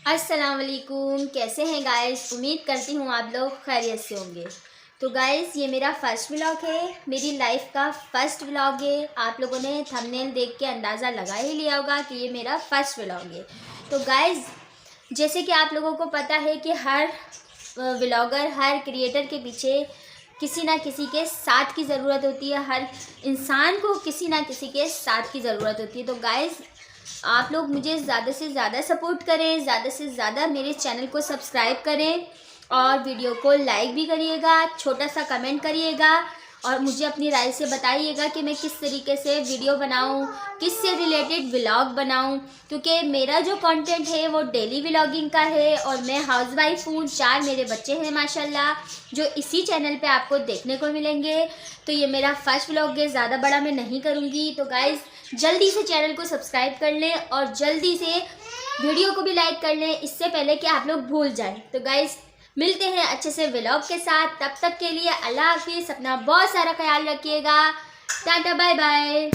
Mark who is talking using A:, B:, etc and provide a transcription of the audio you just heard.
A: अस्सलाम वालेकुम, कैसे हैं गाइस। उम्मीद करती हूँ आप लोग खैरियत से होंगे। तो गाइस, ये मेरा फ़र्स्ट व्लॉग है, मेरी लाइफ का फ़र्स्ट व्लॉग है। आप लोगों ने थंबनेल देख के अंदाज़ा लगा ही लिया होगा कि ये मेरा फ़र्स्ट व्लॉग है। तो गाइस, जैसे कि आप लोगों को पता है कि हर व्लॉगर, हर क्रिएटर के पीछे किसी ना किसी के साथ की ज़रूरत होती है। हर इंसान को किसी ना किसी के साथ की ज़रूरत होती है। तो गाइस, आप लोग मुझे ज़्यादा से ज़्यादा सपोर्ट करें, ज़्यादा से ज़्यादा मेरे चैनल को सब्सक्राइब करें और वीडियो को लाइक भी करिएगा, छोटा सा कमेंट करिएगा और मुझे अपनी राय से बताइएगा कि मैं किस तरीके से वीडियो बनाऊं, किससे रिलेटेड व्लॉग बनाऊं। क्योंकि मेरा जो कंटेंट है वो डेली व्लॉगिंग का है और मैं हाउसवाइफ हूँ। 4 मेरे बच्चे हैं माशाल्लाह, जो इसी चैनल पे आपको देखने को मिलेंगे। तो ये मेरा फर्स्ट व्लॉग है, ज़्यादा बड़ा मैं नहीं करूँगी। तो गाइज़, जल्दी से चैनल को सब्सक्राइब कर लें और जल्दी से वीडियो को भी लाइक कर लें, इससे पहले कि आप लोग भूल जाएं। तो गाइज़, मिलते हैं अच्छे से व्लॉग के साथ। तब तक के लिए अल्लाह हाफिज़। अपना बहुत सारा ख्याल रखिएगा। Tata, bye bye.